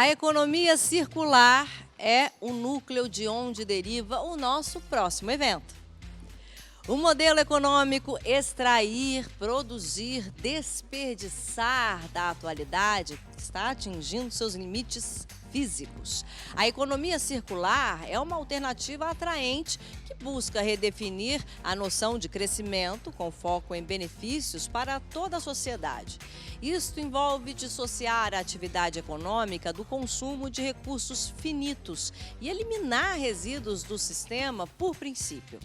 A economia circular é o núcleo de onde deriva o nosso próximo evento. O modelo econômico extrair, produzir, desperdiçar da atualidade está atingindo seus limites físicos. A economia circular é uma alternativa atraente que busca redefinir a noção de crescimento com foco em benefícios para toda a sociedade. Isto envolve dissociar a atividade econômica do consumo de recursos finitos e eliminar resíduos do sistema por princípio.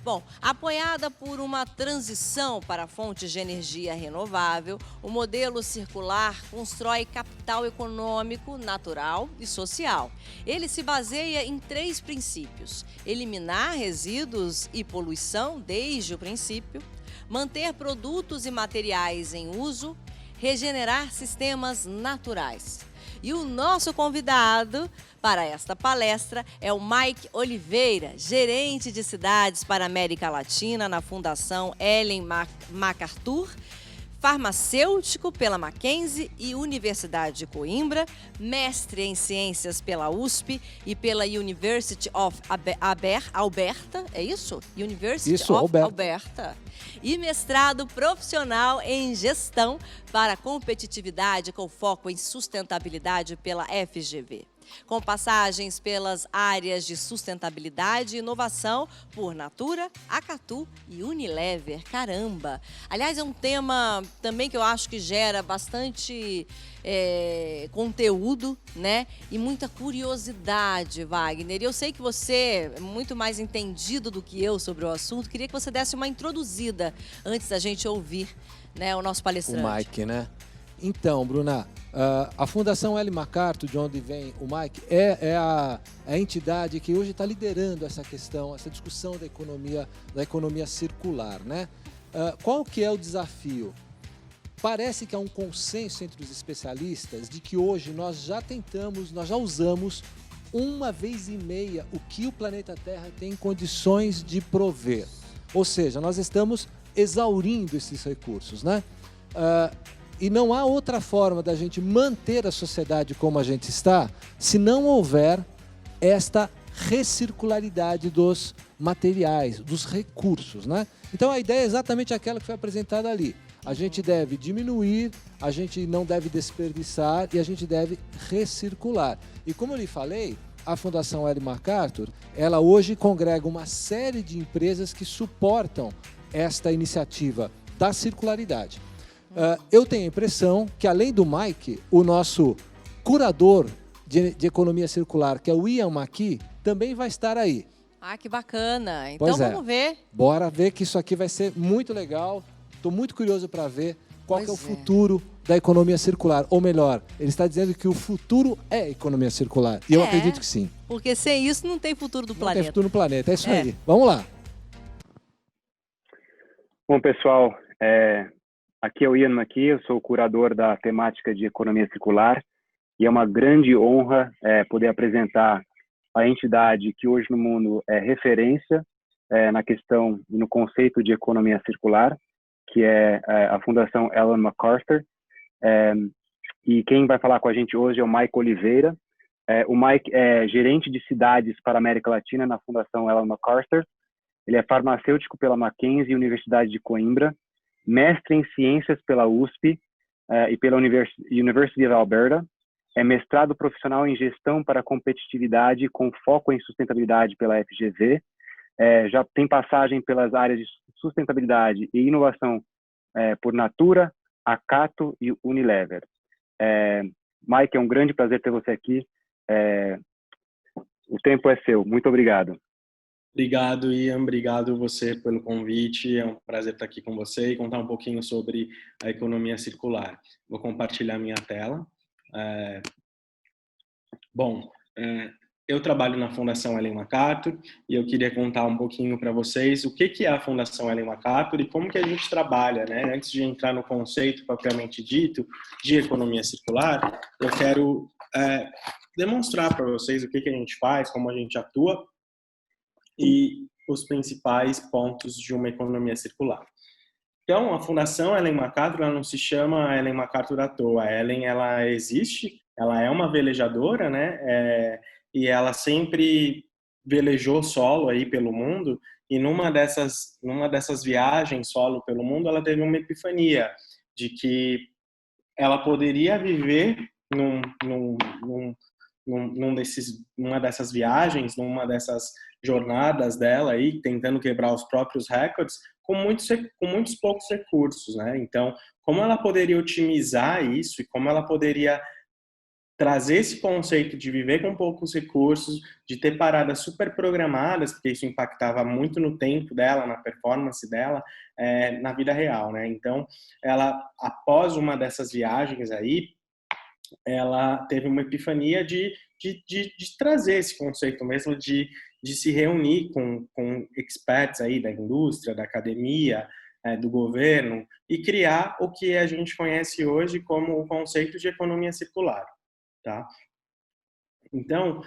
Bom, apoiada por uma transição para fontes de energia renovável, o modelo circular constrói capital econômico, natural e social. Ele se baseia em 3 princípios: eliminar resíduos e poluição desde o princípio, manter produtos e materiais em uso, regenerar sistemas naturais. E o nosso convidado para esta palestra é o Mike Oliveira, gerente de cidades para a América Latina na Fundação Ellen MacArthur, farmacêutico pela Mackenzie e Universidade de Coimbra, mestre em ciências pela USP e pela University of Alberta, é isso? University of Alberta. E mestrado profissional em gestão para competitividade com foco em sustentabilidade pela FGV. Com passagens pelas áreas de sustentabilidade e inovação por Natura, Acatu e Unilever. Caramba! Aliás, é um tema também que eu acho que gera bastante conteúdo, né? E muita curiosidade, Wagner. Eu sei que você é muito mais entendido do que eu sobre o assunto. Queria que você desse uma introduzida antes da gente ouvir, né, o nosso palestrante. O Mike, né? Então, Bruna, a Fundação Ellen MacArthur, de onde vem o Mike, é a entidade que hoje está liderando essa questão, essa discussão da economia circular, né? Qual que é o desafio? Parece que há um consenso entre os especialistas de que hoje nós já usamos uma vez e meia o que o planeta Terra tem condições de prover. Ou seja, nós estamos exaurindo esses recursos, né? E não há outra forma da gente manter a sociedade como a gente está se não houver esta recircularidade dos materiais, dos recursos, né? Então a ideia é exatamente aquela que foi apresentada ali. A gente deve diminuir, a gente não deve desperdiçar e a gente deve recircular. E como eu lhe falei, a Fundação Ellen MacArthur, ela hoje congrega uma série de empresas que suportam esta iniciativa da circularidade. Eu tenho a impressão que, além do Mike, o nosso curador de economia circular, que é o Ian McKee, também vai estar aí. Ah, que bacana! Então vamos ver. Bora ver que isso aqui vai ser muito legal. Estou muito curioso para ver qual que é o futuro da economia circular. Ou melhor, ele está dizendo que o futuro é a economia circular. E eu acredito que sim. Porque sem isso não tem futuro do planeta. Não tem futuro no planeta, é isso aí. Vamos lá. Bom, pessoal, aqui é o Ian McKee, eu sou o curador da temática de economia circular e é uma grande honra poder apresentar a entidade que hoje no mundo é referência na questão e no conceito de economia circular, que é a Fundação Ellen MacArthur. E quem vai falar com a gente hoje é o Mike Oliveira. O Mike é gerente de cidades para a América Latina na Fundação Ellen MacArthur. Ele é farmacêutico pela Mackenzie e Universidade de Coimbra, mestre em ciências pela USP e pela University of Alberta, é mestrado profissional em gestão para competitividade com foco em sustentabilidade pela FGV, já tem passagem pelas áreas de sustentabilidade e inovação por Natura, Acatu e Unilever. Mike, é um grande prazer ter você aqui. O tempo é seu. Muito obrigado. Obrigado, Ian. Obrigado você pelo convite. É um prazer estar aqui com você e contar um pouquinho sobre a economia circular. Vou compartilhar minha tela. Eu trabalho na Fundação Ellen MacArthur e eu queria contar um pouquinho para vocês o que é a Fundação Ellen MacArthur e como que a gente trabalha, né? Antes de entrar no conceito propriamente dito de economia circular, eu quero demonstrar para vocês o que a gente faz, como a gente atua e os principais pontos de uma economia circular. Então, a Fundação Ellen MacArthur, ela não se chama Ellen MacArthur à toa. A Ellen, ela existe ela é uma velejadora, né? E ela sempre velejou solo aí pelo mundo, e numa dessas viagens solo pelo mundo, ela teve uma epifania de que ela poderia viver numa dessas viagens, numa dessas jornadas dela aí, tentando quebrar os próprios recordes, com muitos poucos recursos, né? Então, como ela poderia otimizar isso e como ela poderia trazer esse conceito de viver com poucos recursos, de ter paradas super programadas, porque isso impactava muito no tempo dela, na performance dela, na vida real, né? Então, ela, após uma dessas viagens aí, ela teve uma epifania de trazer esse conceito mesmo de se reunir com experts aí da indústria, da academia, do governo, e criar o que a gente conhece hoje como o conceito de economia circular. Tá? Então,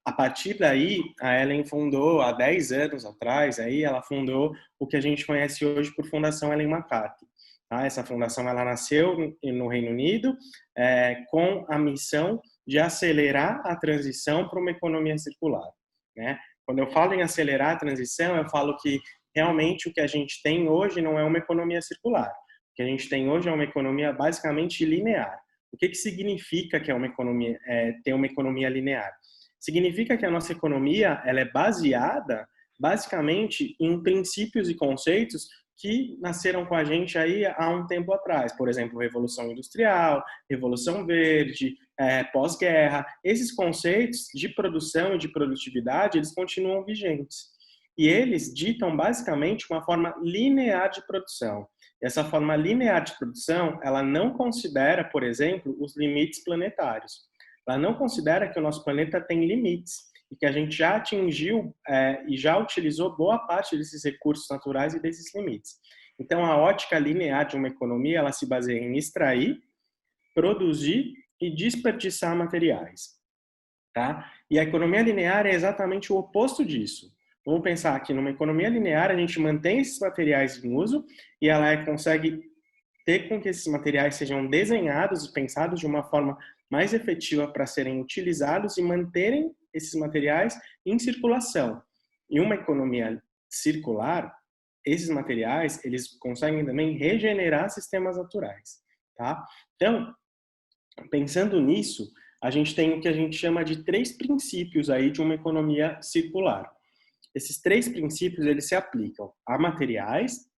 a partir daí, a Ellen fundou, há 10 anos atrás, aí ela fundou o que a gente conhece hoje por Fundação Ellen MacArthur. Tá? Essa fundação ela nasceu no Reino Unido com a missão de acelerar a transição para uma economia circular. Né? Quando eu falo em acelerar a transição, eu falo que realmente o que a gente tem hoje não é uma economia circular. O que a gente tem hoje é uma economia basicamente linear. O que significa que é uma economia, ter uma economia linear? Significa que a nossa economia ela é baseada, basicamente, em princípios e conceitos que nasceram com a gente aí há um tempo atrás. Por exemplo, Revolução Industrial, Revolução Verde, pós-guerra. Esses conceitos de produção e de produtividade, eles continuam vigentes. E eles ditam, basicamente, uma forma linear de produção. Essa forma linear de produção, ela não considera, por exemplo, os limites planetários. Ela não considera que o nosso planeta tem limites e que a gente já atingiu e já utilizou boa parte desses recursos naturais e desses limites. Então, a ótica linear de uma economia, ela se baseia em extrair, produzir e desperdiçar materiais. Tá? E a economia linear é exatamente o oposto disso. Vamos pensar que numa economia linear a gente mantém esses materiais em uso e ela consegue ter com que esses materiais sejam desenhados e pensados de uma forma mais efetiva para serem utilizados e manterem esses materiais em circulação. Em uma economia circular, esses materiais eles conseguem também regenerar sistemas naturais. Tá? Então, pensando nisso, a gente tem o que a gente chama de 3 princípios aí de uma economia circular. Esses 3 princípios, eles se aplicam a materiais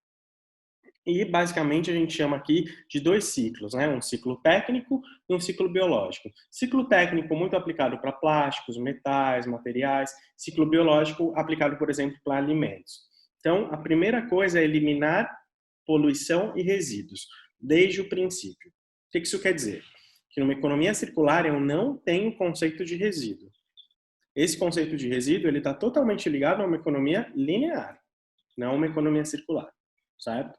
e, basicamente, a gente chama aqui de 2 ciclos, né? Um ciclo técnico e um ciclo biológico. Ciclo técnico muito aplicado para plásticos, metais, materiais. Ciclo biológico aplicado, por exemplo, para alimentos. Então, a primeira coisa é eliminar poluição e resíduos, desde o princípio. O que isso quer dizer? Que numa economia circular eu não tenho conceito de resíduo. Esse conceito de resíduo ele está totalmente ligado a uma economia linear, não uma economia circular, certo?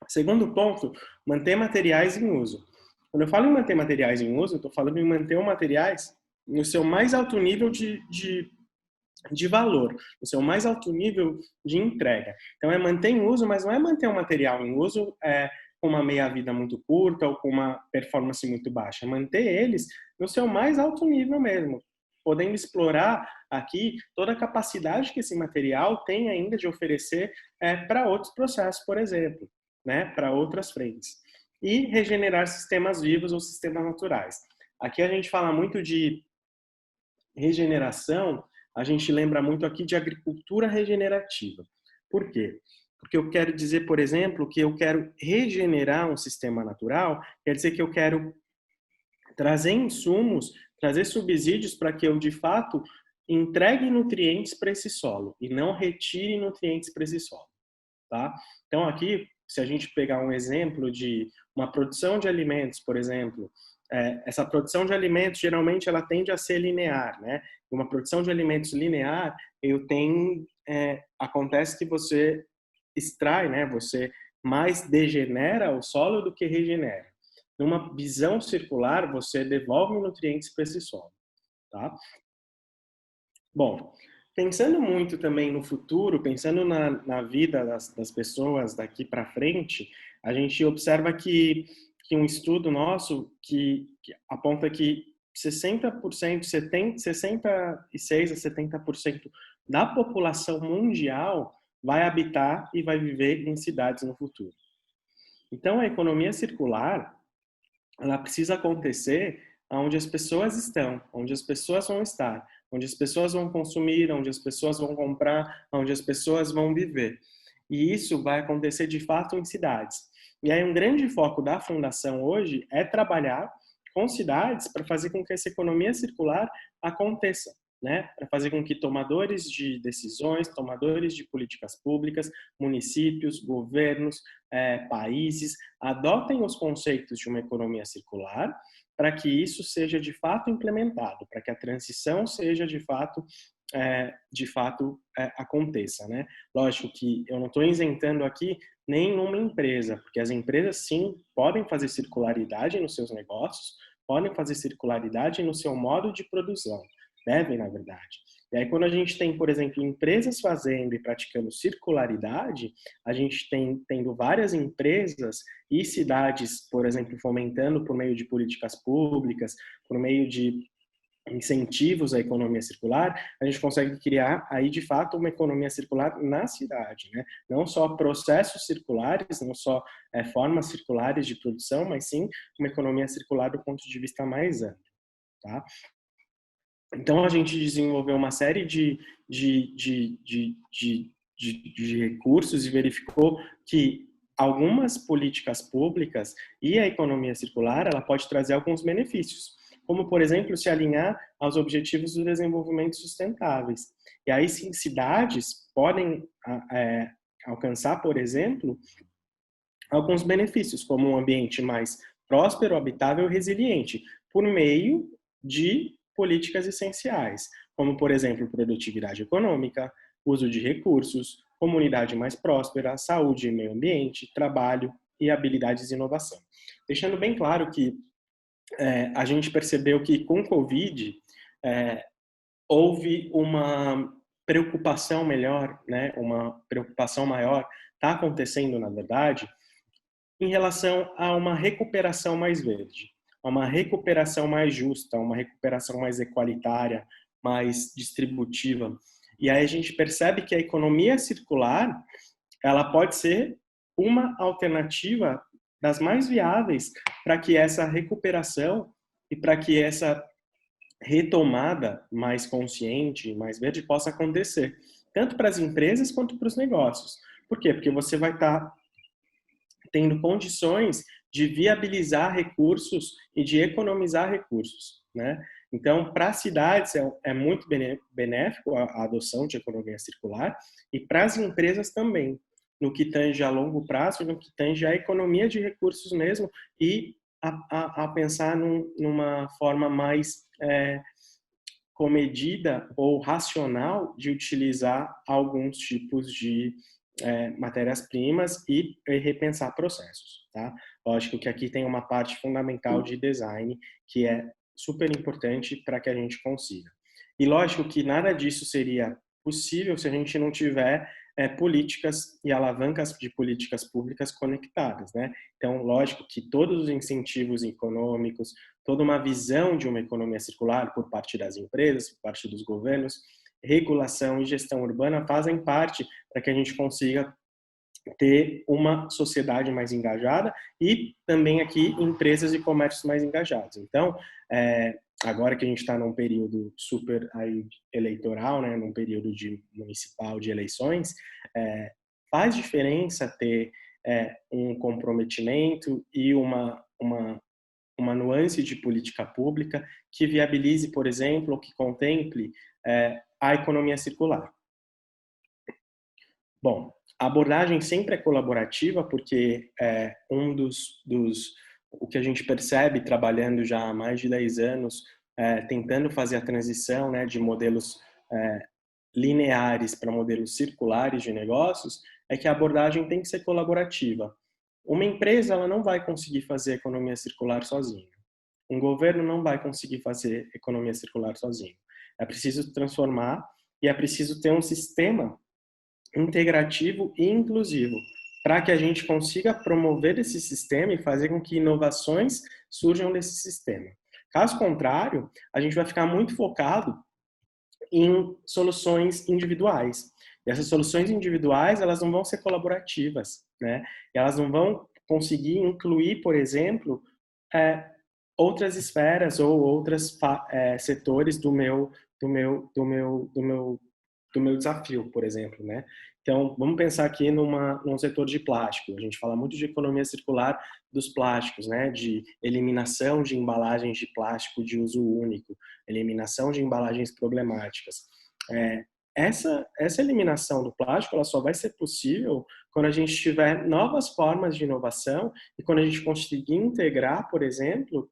Segundo ponto, manter materiais em uso. Quando eu falo em manter materiais em uso, eu estou falando em manter os materiais no seu mais alto nível de valor, no seu mais alto nível de entrega. Então é manter em uso, mas não é manter um material em uso com uma meia-vida muito curta ou com uma performance muito baixa. É manter eles no seu mais alto nível mesmo, podendo explorar aqui toda a capacidade que esse material tem ainda de oferecer para outros processos, por exemplo, né, para outras frentes. E regenerar sistemas vivos ou sistemas naturais. Aqui a gente fala muito de regeneração, a gente lembra muito aqui de agricultura regenerativa. Por quê? Porque eu quero dizer, por exemplo, que eu quero regenerar um sistema natural, quer dizer que eu quero trazer insumos, trazer subsídios para que eu, de fato, entregue nutrientes para esse solo e não retire nutrientes para esse solo. Tá? Então, aqui, se a gente pegar um exemplo de uma produção de alimentos, por exemplo, essa produção de alimentos, geralmente, ela tende a ser linear, né? Uma produção de alimentos linear, acontece que você extrai, né? Você mais degenera o solo do que regenera. Numa visão circular, você devolve nutrientes para esse solo, tá? Bom, pensando muito também no futuro, pensando na vida das pessoas daqui para frente, a gente observa que que um estudo nosso que aponta que 60%, 66 a 70% da população mundial vai habitar e vai viver em cidades no futuro. Então, a economia circular, ela precisa acontecer onde as pessoas estão, onde as pessoas vão estar, onde as pessoas vão consumir, onde as pessoas vão comprar, onde as pessoas vão viver. E isso vai acontecer de fato em cidades. E aí um grande foco da Fundação hoje é trabalhar com cidades para fazer com que essa economia circular aconteça, né? Para fazer com que tomadores de decisões, tomadores de políticas públicas, municípios, governos, países, adotem os conceitos de uma economia circular para que isso seja de fato implementado, para que a transição seja de fato aconteça, né? Lógico que eu não estou isentando aqui nenhuma empresa, porque as empresas sim podem fazer circularidade nos seus negócios, podem fazer circularidade no seu modo de produção, devem, na verdade. E aí quando a gente tem, por exemplo, empresas fazendo e praticando circularidade, a gente tendo várias empresas e cidades, por exemplo, fomentando por meio de políticas públicas, por meio de incentivos à economia circular, a gente consegue criar aí de fato uma economia circular na cidade, né? Não só processos circulares, não só formas circulares de produção, mas sim uma economia circular do ponto de vista mais amplo, tá? Então a gente desenvolveu uma série de recursos e verificou que algumas políticas públicas e a economia circular, ela pode trazer alguns benefícios, como, por exemplo, se alinhar aos objetivos do desenvolvimento sustentáveis. E aí, sim, cidades podem alcançar, por exemplo, alguns benefícios, como um ambiente mais próspero, habitável e resiliente, por meio de políticas essenciais, como, por exemplo, produtividade econômica, uso de recursos, comunidade mais próspera, saúde e meio ambiente, trabalho e habilidades e inovação. Deixando bem claro que a gente percebeu que com o Covid houve uma preocupação melhor, né, uma preocupação maior, está acontecendo na verdade, em relação a uma recuperação mais verde, a uma recuperação mais justa, uma recuperação mais equalitária, mais distributiva. E aí a gente percebe que a economia circular, ela pode ser uma alternativa das mais viáveis para que essa recuperação e para que essa retomada mais consciente, mais verde, possa acontecer, tanto para as empresas quanto para os negócios. Por quê? Porque você vai estar tendo condições de viabilizar recursos e de economizar recursos, né? Então, para as cidades é muito benéfico a adoção de economia circular e para as empresas também, no que tange a longo prazo, no que tange a economia de recursos mesmo e a pensar numa forma mais comedida ou racional de utilizar alguns tipos de matérias-primas e repensar processos, tá? Lógico que aqui tem uma parte fundamental de design que é super importante para que a gente consiga. E lógico que nada disso seria possível se a gente não tiver políticas e alavancas de políticas públicas conectadas, né? Então, lógico que todos os incentivos econômicos, toda uma visão de uma economia circular por parte das empresas, por parte dos governos, regulação e gestão urbana fazem parte para que a gente consiga ter uma sociedade mais engajada e também aqui empresas e comércios mais engajados. Então, agora que a gente está num período super eleitoral, né, num período de municipal de eleições, faz diferença ter um comprometimento e uma nuance de política pública que viabilize, por exemplo, ou que contemple a economia circular. Bom, a abordagem sempre é colaborativa porque o que a gente percebe trabalhando já há mais de 10 anos, tentando fazer a transição, né, de modelos lineares para modelos circulares de negócios, é que a abordagem tem que ser colaborativa. Uma empresa ela não vai conseguir fazer economia circular sozinha. Um governo não vai conseguir fazer economia circular sozinho. É preciso transformar e é preciso ter um sistema integrativo e inclusivo para que a gente consiga promover esse sistema e fazer com que inovações surjam desse sistema. Caso contrário, a gente vai ficar muito focado em soluções individuais. E essas soluções individuais, elas não vão ser colaborativas, né? Elas não vão conseguir incluir, por exemplo, outras esferas ou outros setores do meu desafio, por exemplo, né? Então, vamos pensar aqui num setor de plástico. A gente fala muito de economia circular dos plásticos, né? De eliminação de embalagens de plástico de uso único, eliminação de embalagens problemáticas. Essa eliminação do plástico, ela só vai ser possível quando a gente tiver novas formas de inovação e quando a gente conseguir integrar, por exemplo,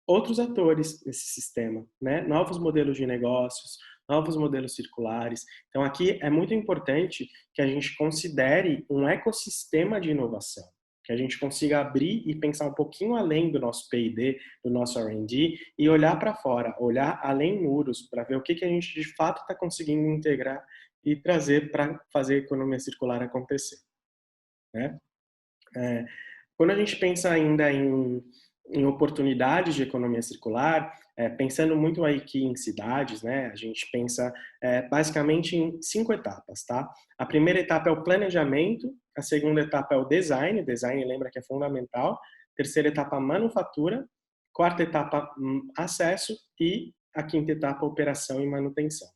outros atores nesse sistema, né? Novos modelos de negócios, novos modelos circulares. Então, aqui é muito importante que a gente considere um ecossistema de inovação, que a gente consiga abrir e pensar um pouquinho além do nosso P&D, do nosso R&D, e olhar para fora, olhar além muros, para ver o que a gente de fato está conseguindo integrar e trazer para fazer a economia circular acontecer, né? Quando a gente pensa ainda em oportunidades de economia circular, pensando muito aí aqui em cidades, né? A gente pensa basicamente em 5 etapas, tá? A primeira etapa é o planejamento, a segunda etapa é o design, lembra que é fundamental, terceira etapa, manufatura, quarta etapa, acesso e a quinta etapa, operação e manutenção.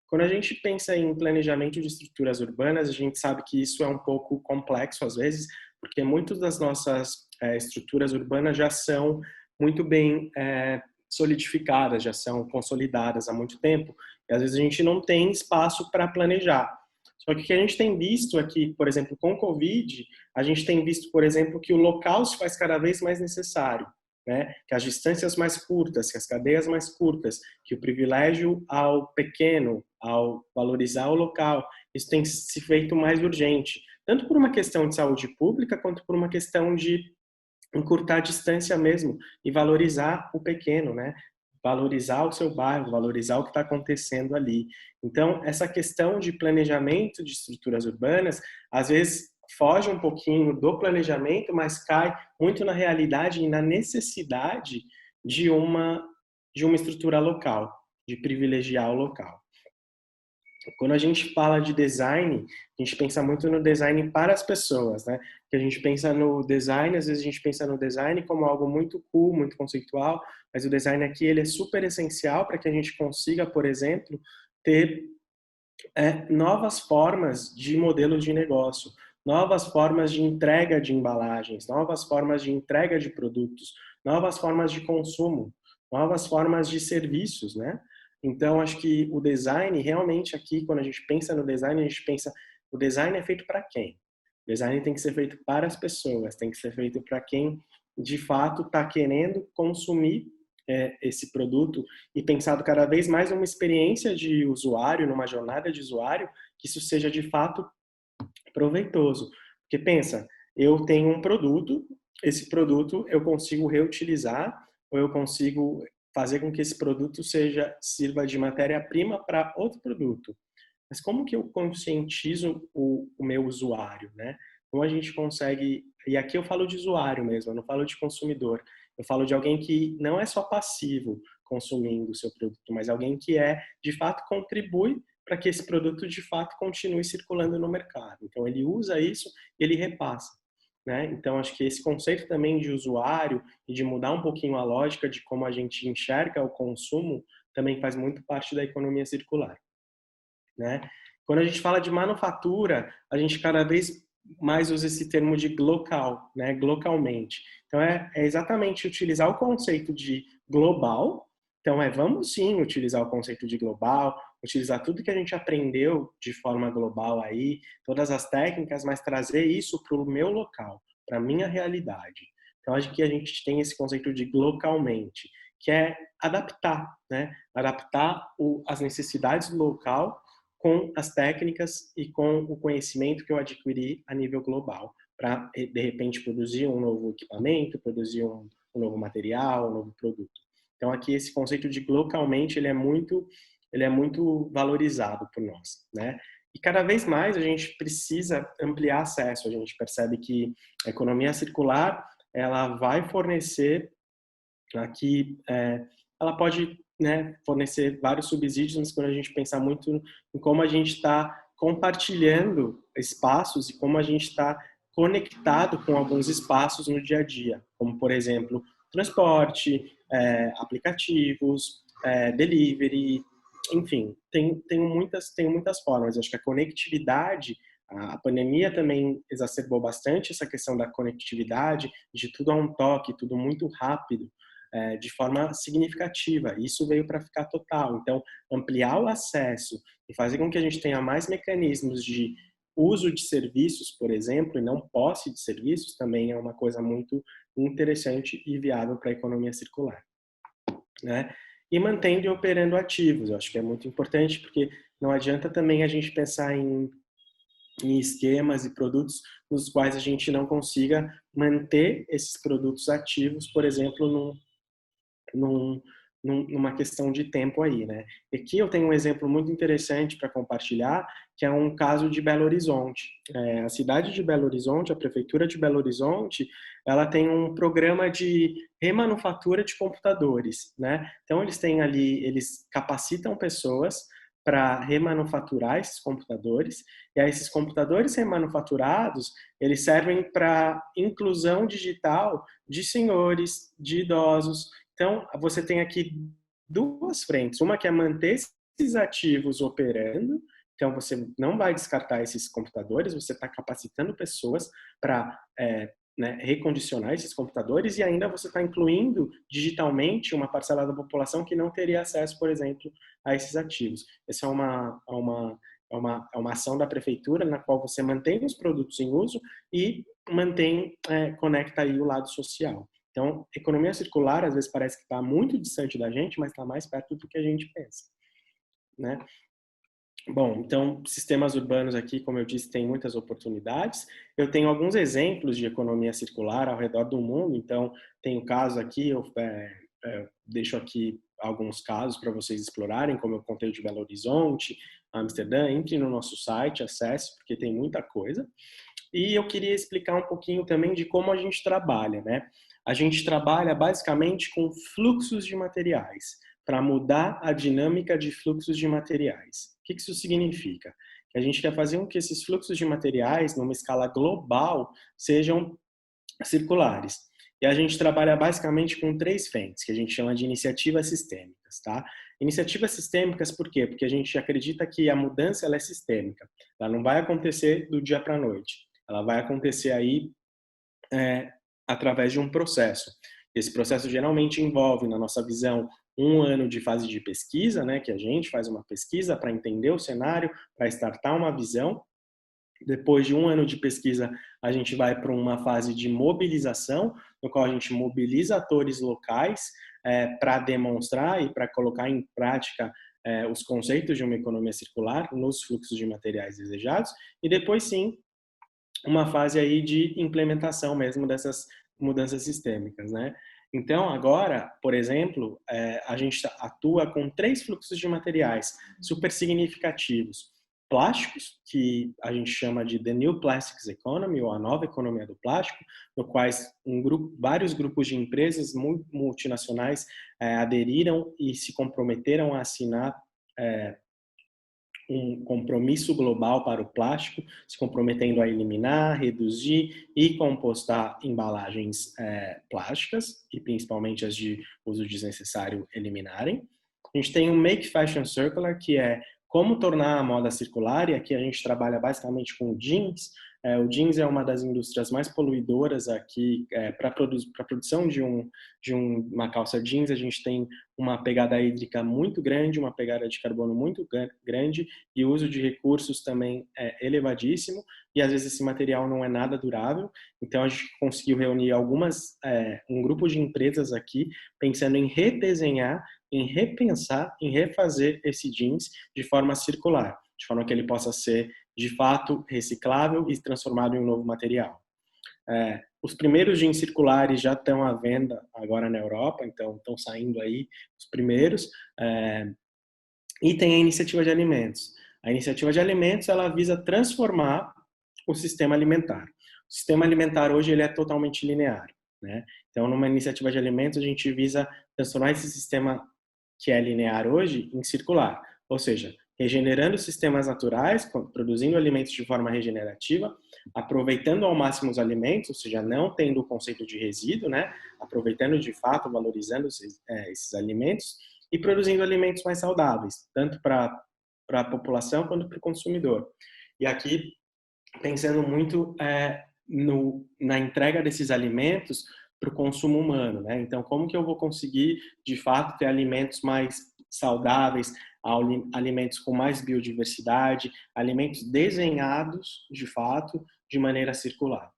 Quando a gente pensa em planejamento de estruturas urbanas, a gente sabe que isso é um pouco complexo às vezes, porque muitas das nossas estruturas urbanas já são muito bem solidificadas, já são consolidadas há muito tempo, e às vezes a gente não tem espaço para planejar. Só que o que a gente tem visto aqui, por exemplo, com o Covid, a gente tem visto, por exemplo, que o local se faz cada vez mais necessário, né? Que as distâncias mais curtas, que as cadeias mais curtas, que o privilégio ao pequeno, ao valorizar o local, isso tem se feito mais urgente, tanto por uma questão de saúde pública, quanto por uma questão de encurtar a distância mesmo e valorizar o pequeno, né? Valorizar o seu bairro, valorizar o que está acontecendo ali. Então, essa questão de planejamento de estruturas urbanas, às vezes foge um pouquinho do planejamento, mas cai muito na realidade e na necessidade de uma estrutura local, de privilegiar o local. Quando a gente fala de design, a gente pensa muito no design para as pessoas, né? Porque a gente pensa no design, às vezes a gente pensa no design como algo muito cool, muito conceitual, mas o design aqui ele é super essencial para que a gente consiga, por exemplo, ter novas formas de modelos de negócio, novas formas de entrega de embalagens, novas formas de entrega de produtos, novas formas de consumo, novas formas de serviços, né? Então, acho que o design, realmente aqui, quando a gente pensa no design, a gente pensa, o design é feito para quem? O design tem que ser feito para as pessoas, tem que ser feito para quem, de fato, está querendo consumir esse produto e pensado cada vez mais numa experiência de usuário, numa jornada de usuário, que isso seja, de fato, proveitoso. Porque pensa, eu tenho um produto, esse produto eu consigo reutilizar ou eu consigo fazer com que esse produto sirva de matéria-prima para outro produto. Mas como que eu conscientizo o meu usuário, né? Como a gente consegue... E aqui eu falo de usuário mesmo, eu não falo de consumidor. Eu falo de alguém que não é só passivo consumindo o seu produto, mas alguém que de fato, contribui para que esse produto, de fato, continue circulando no mercado. Então, ele usa isso e ele repassa, né? Então, acho que esse conceito também de usuário e de mudar um pouquinho a lógica de como a gente enxerga o consumo também faz muito parte da economia circular, né? Quando a gente fala de manufatura, a gente cada vez mais usa esse termo de local, né? Localmente. Então, é exatamente utilizar o conceito de global. Então, vamos sim utilizar o conceito de global, utilizar tudo que a gente aprendeu de forma global aí, todas as técnicas, mas trazer isso para o meu local, para a minha realidade. Então, acho que a gente tem esse conceito de localmente, que é adaptar, né? Adaptar as necessidades do local com as técnicas e com o conhecimento que eu adquiri a nível global, para, de repente, produzir um novo equipamento, produzir um novo material, um novo produto. Então, aqui, esse conceito de localmente, ele é muito valorizado por nós, né? E cada vez mais a gente precisa ampliar acesso. A gente percebe que a economia circular, ela vai fornecer aqui, ela pode, né, fornecer vários subsídios, mas quando a gente pensar muito em como a gente está compartilhando espaços e como a gente está conectado com alguns espaços no dia a dia, como, por exemplo, transporte, aplicativos, delivery, enfim, tem muitas formas. Eu acho que a conectividade, a pandemia também exacerbou bastante essa questão da conectividade, de tudo a um toque, tudo muito rápido, de forma significativa. Isso veio para ficar total. Então, ampliar o acesso e fazer com que a gente tenha mais mecanismos de uso de serviços, por exemplo, e não posse de serviços, também é uma coisa muito interessante e viável para a economia circular, né? E mantendo e operando ativos. Eu acho que é muito importante, porque não adianta também a gente pensar em esquemas e produtos nos quais a gente não consiga manter esses produtos ativos, por exemplo, numa questão de tempo aí, né? E aqui eu tenho um exemplo muito interessante para compartilhar, que é um caso de Belo Horizonte. A cidade de Belo Horizonte, a prefeitura de Belo Horizonte, ela tem um programa de remanufatura de computadores, né? Então eles têm ali, eles capacitam pessoas para remanufaturar esses computadores, e aí esses computadores remanufaturados, eles servem para inclusão digital de senhores, de idosos. Então, você tem aqui duas frentes. Uma que é manter esses ativos operando. Então, você não vai descartar esses computadores, você está capacitando pessoas para recondicionar esses computadores, e ainda você está incluindo digitalmente uma parcela da população que não teria acesso, por exemplo, a esses ativos. Essa é uma ação da prefeitura na qual você mantém os produtos em uso e conecta aí o lado social. Então, economia circular, às vezes, parece que está muito distante da gente, mas está mais perto do que a gente pensa, né? Bom, então, sistemas urbanos aqui, como eu disse, tem muitas oportunidades. Eu tenho alguns exemplos de economia circular ao redor do mundo. Então, tem um caso aqui, eu deixo aqui alguns casos para vocês explorarem, como eu contei de Belo Horizonte, Amsterdã. Entre no nosso site, acesse, porque tem muita coisa. E eu queria explicar um pouquinho também de como a gente trabalha, né? A gente trabalha basicamente com fluxos de materiais, para mudar a dinâmica de fluxos de materiais. O que isso significa? Que a gente quer fazer com que esses fluxos de materiais, numa escala global, sejam circulares. E a gente trabalha basicamente com 3 frentes, que a gente chama de iniciativas sistêmicas, tá? Iniciativas sistêmicas por quê? Porque a gente acredita que a mudança ela é sistêmica. Ela não vai acontecer do dia para a noite. Ela vai acontecer aí através de um processo. Esse processo geralmente envolve, na nossa visão, 1 ano de fase de pesquisa, né, que a gente faz uma pesquisa para entender o cenário, para startar uma visão. Depois de 1 ano de pesquisa, a gente vai para uma fase de mobilização, no qual a gente mobiliza atores locais para demonstrar e para colocar em prática os conceitos de uma economia circular nos fluxos de materiais desejados. E depois, sim, uma fase aí de implementação mesmo dessas mudanças sistêmicas, né? Então, agora, por exemplo, a gente atua com 3 fluxos de materiais super significativos. Plásticos, que a gente chama de The New Plastics Economy, ou a nova economia do plástico, no quais vários grupos de empresas multinacionais aderiram e se comprometeram a assinar um compromisso global para o plástico, se comprometendo a eliminar, reduzir e compostar embalagens plásticas, e principalmente as de uso desnecessário eliminarem. A gente tem o Make Fashion Circular, que é como tornar a moda circular, e aqui a gente trabalha basicamente com jeans. O jeans é uma das indústrias mais poluidoras aqui. Para a produção de uma calça jeans, a gente tem uma pegada hídrica muito grande, uma pegada de carbono muito grande, e o uso de recursos também é elevadíssimo, e às vezes esse material não é nada durável. Então a gente conseguiu reunir um grupo de empresas aqui, pensando em redesenhar, em repensar, em refazer esse jeans de forma circular, de forma que ele possa ser, de fato, reciclável e transformado em um novo material. Os primeiros jeans circulares já estão à venda agora na Europa, então estão saindo aí os primeiros. E tem a iniciativa de alimentos. A iniciativa de alimentos, ela visa transformar o sistema alimentar. O sistema alimentar hoje ele é totalmente linear, né? Então, numa iniciativa de alimentos, a gente visa transformar esse sistema que é linear hoje em circular, ou seja, regenerando sistemas naturais, produzindo alimentos de forma regenerativa, aproveitando ao máximo os alimentos, ou seja, não tendo o conceito de resíduo, né? Aproveitando de fato, valorizando esses alimentos e produzindo alimentos mais saudáveis, tanto para a população quanto para o consumidor. E aqui, pensando muito na entrega desses alimentos para o consumo humano, né? Então, como que eu vou conseguir, de fato, ter alimentos mais saudáveis, alimentos com mais biodiversidade, alimentos desenhados, de fato, de maneira circular.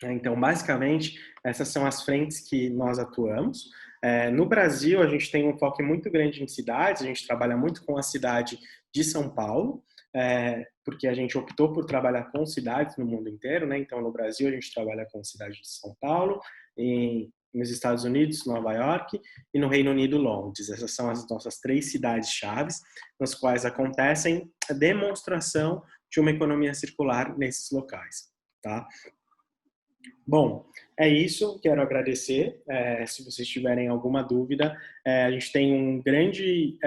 Então, basicamente, essas são as frentes que nós atuamos. No Brasil, a gente tem um foco muito grande em cidades, a gente trabalha muito com a cidade de São Paulo, porque a gente optou por trabalhar com cidades no mundo inteiro, né? Então, no Brasil, a gente trabalha com a cidade de São Paulo, nos Estados Unidos, Nova York, e no Reino Unido, Londres. Essas são as nossas 3 cidades-chaves, nas quais acontecem a demonstração de uma economia circular nesses locais, tá? Bom, é isso. Quero agradecer. Se vocês tiverem alguma dúvida, a gente tem um grande...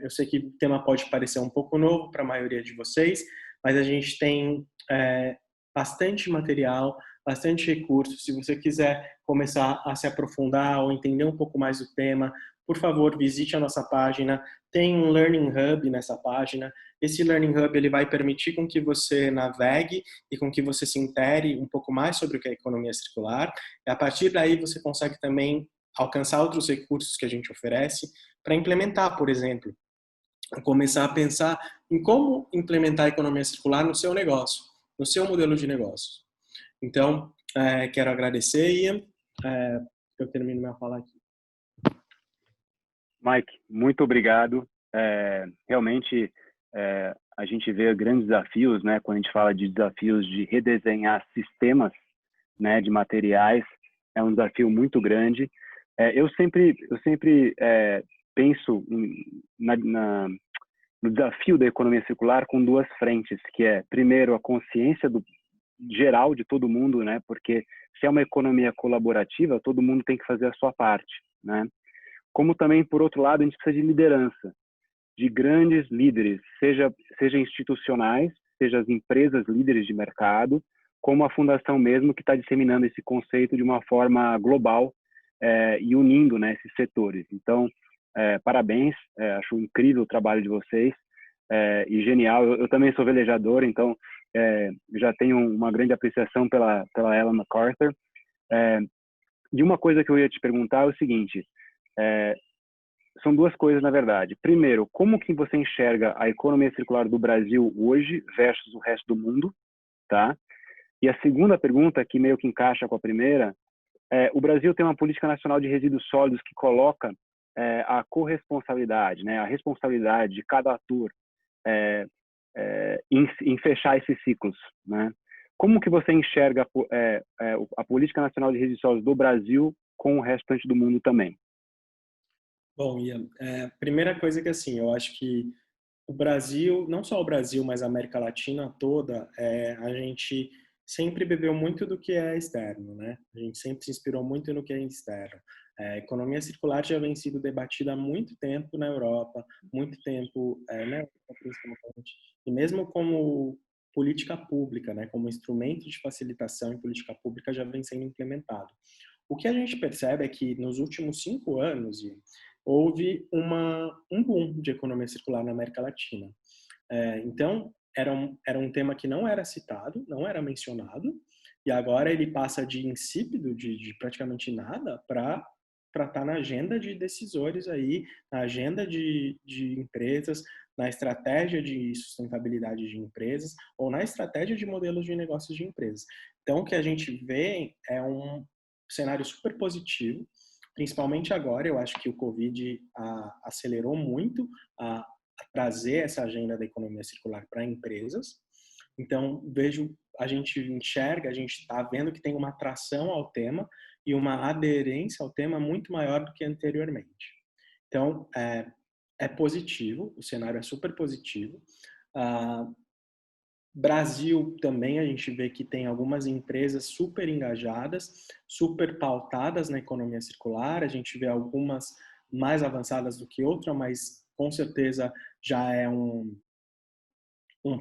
eu sei que o tema pode parecer um pouco novo para a maioria de vocês, mas a gente tem bastante material, bastante recursos. Se você quiser começar a se aprofundar ou entender um pouco mais do tema, por favor, visite a nossa página. Tem um Learning Hub nessa página. Esse Learning Hub ele vai permitir com que você navegue e com que você se intere um pouco mais sobre o que é economia circular. E a partir daí você consegue também alcançar outros recursos que a gente oferece para implementar, por exemplo, começar a pensar em como implementar a economia circular no seu negócio, no seu modelo de negócios. Então, quero agradecer, Ian. Eu termino minha fala aqui. Mike, muito obrigado. Realmente, a gente vê grandes desafios, né? Quando a gente fala de desafios de redesenhar sistemas, né, de materiais, é um desafio muito grande. Eu sempre penso no desafio da economia circular com 2 frentes, que é, primeiro, a consciência geral de todo mundo, né? Porque se é uma economia colaborativa, todo mundo tem que fazer a sua parte, né? Como também, por outro lado, a gente precisa de liderança, de grandes líderes, seja institucionais, seja as empresas líderes de mercado, como a fundação mesmo, que está disseminando esse conceito de uma forma global e unindo, né, esses setores. Então, parabéns, acho incrível o trabalho de vocês e genial. Eu também sou velejador, então já tenho uma grande apreciação pela Ellen MacArthur. E uma coisa que eu ia te perguntar é o seguinte, são 2 coisas, na verdade. Primeiro, como que você enxerga a economia circular do Brasil hoje versus o resto do mundo, tá? E a segunda pergunta, que meio que encaixa com a primeira, o Brasil tem uma política nacional de resíduos sólidos que coloca a corresponsabilidade, né, a responsabilidade de cada ator em fechar esses ciclos, né? Como que você enxerga a política nacional de resíduos sólidos do Brasil com o restante do mundo também? Bom, Ian, primeira coisa que assim, eu acho que o Brasil, não só o Brasil, mas a América Latina toda, a gente sempre bebeu muito do que é externo, né? A gente sempre se inspirou muito no que é externo. A economia circular já vem sido debatida há muito tempo na Europa, muito tempo na Europa principalmente, e mesmo como política pública, né? Como instrumento de facilitação em política pública já vem sendo implementado. O que a gente percebe é que nos últimos 5 anos, Ian, houve um boom de economia circular na América Latina. Então, era um tema que não era citado, não era mencionado, e agora ele passa de insípido, de praticamente nada, para estar na agenda de decisores aí, na agenda de empresas, na estratégia de sustentabilidade de empresas, ou na estratégia de modelos de negócios de empresas. Então, o que a gente vê é um cenário super positivo, principalmente agora. Eu acho que o Covid acelerou muito a trazer essa agenda da economia circular para empresas. Então, a gente enxerga, a gente está vendo que tem uma atração ao tema e uma aderência ao tema muito maior do que anteriormente. Então, é positivo, o cenário é super positivo. Ah, Brasil também a gente vê que tem algumas empresas super engajadas, super pautadas na economia circular. A gente vê algumas mais avançadas do que outras, mas com certeza já é um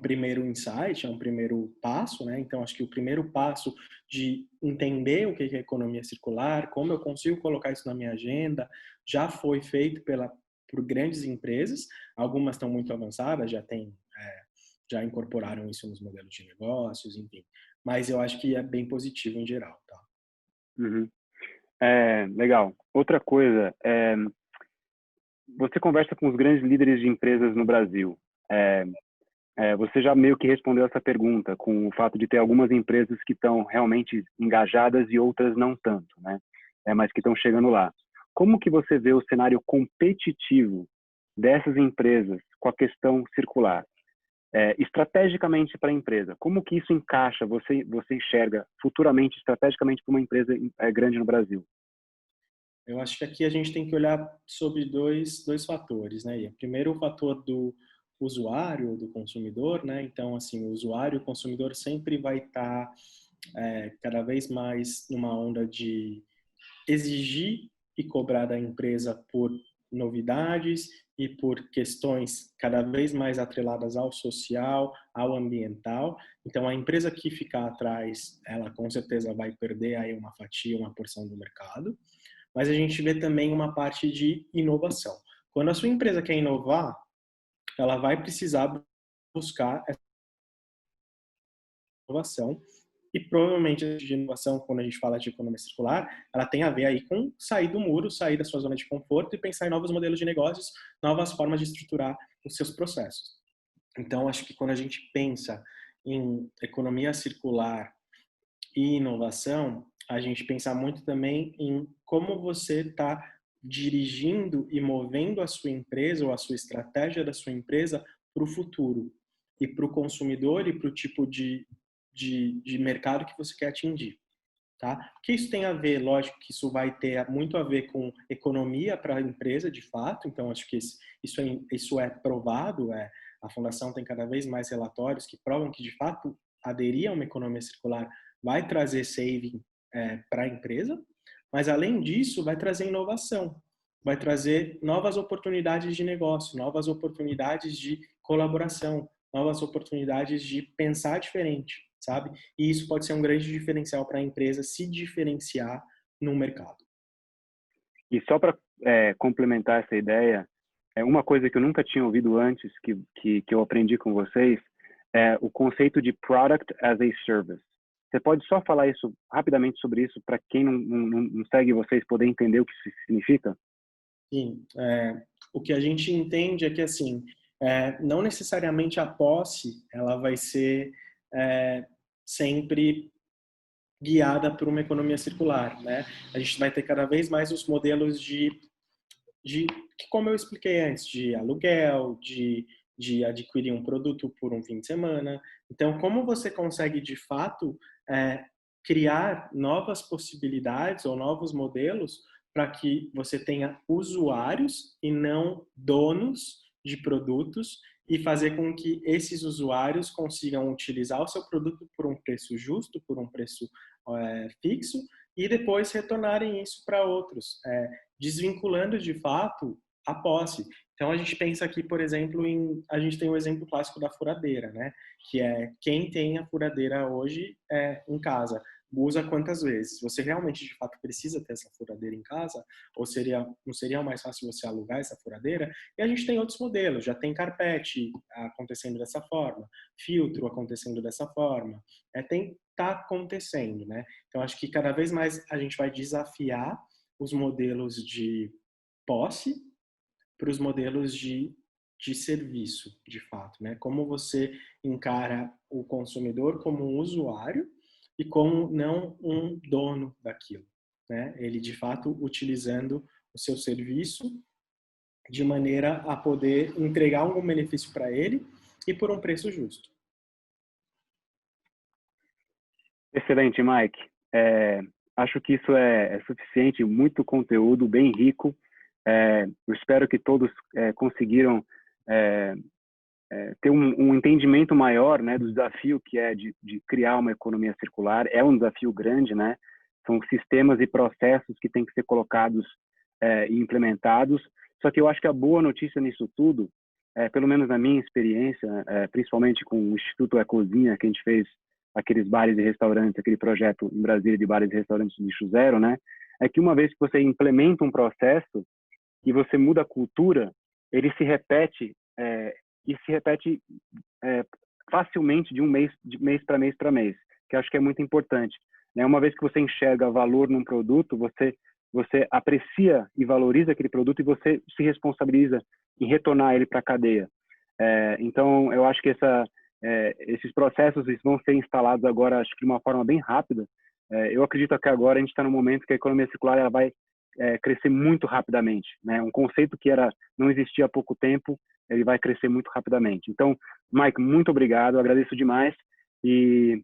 primeiro insight, é um primeiro passo, né? Então, acho que o primeiro passo de entender o que é economia circular, como eu consigo colocar isso na minha agenda, já foi feito por grandes empresas. Algumas estão muito avançadas, já incorporaram isso nos modelos de negócios, enfim. Mas eu acho que é bem positivo em geral, tá? Uhum. Legal. Outra coisa, você conversa com os grandes líderes de empresas no Brasil. Você já meio que respondeu essa pergunta com o fato de ter algumas empresas que estão realmente engajadas e outras não tanto, né? Mas que estão chegando lá. Como que você vê o cenário competitivo dessas empresas com a questão circular? Estrategicamente para a empresa, como que isso encaixa, você enxerga futuramente, estrategicamente, para uma empresa grande no Brasil? Eu acho que aqui a gente tem que olhar sobre dois fatores, né? E primeiro o fator do usuário, do consumidor, né? Então, assim, o usuário, o consumidor sempre vai estar cada vez mais numa onda de exigir e cobrar da empresa por novidades e por questões cada vez mais atreladas ao social, ao ambiental. Então, a empresa que ficar atrás, ela com certeza vai perder aí uma fatia, uma porção do mercado. Mas a gente vê também uma parte de inovação. Quando a sua empresa quer inovar, ela vai precisar buscar essa inovação. E provavelmente a inovação, quando a gente fala de economia circular, ela tem a ver aí com sair do muro, sair da sua zona de conforto e pensar em novos modelos de negócios, novas formas de estruturar os seus processos. Então, acho que quando a gente pensa em economia circular e inovação, a gente pensa muito também em como você está dirigindo e movendo a sua empresa ou a sua estratégia da sua empresa para o futuro e para o consumidor e para o tipo de mercado que você quer atingir. Tá? Que isso tem a ver, lógico que isso vai ter muito a ver com economia para a empresa, de fato, então acho que isso é provado, a Fundação tem cada vez mais relatórios que provam que, de fato, aderir a uma economia circular vai trazer saving para a empresa, mas, além disso, vai trazer inovação, vai trazer novas oportunidades de negócio, novas oportunidades de colaboração, novas oportunidades de pensar diferente, sabe? E isso pode ser um grande diferencial para a empresa se diferenciar no mercado. E só para complementar essa ideia, uma coisa que eu nunca tinha ouvido antes, que eu aprendi com vocês, é o conceito de Product as a Service. Você pode só falar isso rapidamente sobre isso para quem não segue vocês poder entender o que isso significa? Sim, o que a gente entende é que, assim, não necessariamente a posse ela vai ser sempre guiada por uma economia circular, né? A gente vai ter cada vez mais os modelos como eu expliquei antes, de aluguel, de adquirir um produto por um fim de semana. Então, como você consegue, de fato, criar novas possibilidades ou novos modelos para que você tenha usuários e não donos de produtos e fazer com que esses usuários consigam utilizar o seu produto por um preço justo, por um preço fixo, e depois retornarem isso para outros, desvinculando de fato a posse. Então a gente pensa aqui, por exemplo, a gente tem o exemplo clássico da furadeira, né? Que é quem tem a furadeira hoje em casa, usa quantas vezes? Você realmente de fato precisa ter essa furadeira em casa? Ou não seria mais fácil você alugar essa furadeira? E a gente tem outros modelos, já tem carpete acontecendo dessa forma, filtro acontecendo dessa forma, tá acontecendo, né? Então acho que cada vez mais a gente vai desafiar os modelos de posse para os modelos de serviço, de fato, né? Como você encara o consumidor como um usuário e como não um dono daquilo, né? Ele, de fato, utilizando o seu serviço de maneira a poder entregar algum benefício para ele e por um preço justo. Excelente, Mike. Acho que isso é suficiente, muito conteúdo, bem rico. Eu espero que todos conseguiram ter um entendimento maior, né, do desafio que é de criar uma economia circular. É um desafio grande, né? São sistemas e processos que têm que ser colocados e implementados. Só que eu acho que a boa notícia nisso tudo, pelo menos na minha experiência, principalmente com o Instituto Ecozinha, que a gente fez aqueles bares e restaurantes, aquele projeto em Brasília de bares e restaurantes lixo zero, né? É que uma vez que você implementa um processo e você muda a cultura, ele se repete e se repete facilmente de mês para mês para mês, que eu acho que é muito importante, né? Uma vez que você enxerga valor num produto, você aprecia e valoriza aquele produto e você se responsabiliza em retornar ele para a cadeia. Então, eu acho que esses processos eles vão ser instalados agora, acho que de uma forma bem rápida. Eu acredito que agora a gente está no momento que a economia circular ela vai crescer muito rapidamente, né? Um conceito que não existia há pouco tempo, ele vai crescer muito rapidamente. Então, Mike, muito obrigado, eu agradeço demais e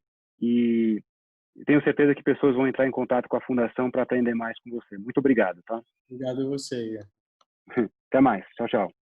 tenho certeza que pessoas vão entrar em contato com a Fundação para aprender mais com você. Muito obrigado, tá? Obrigado a você, Ian. Até mais. Tchau, tchau.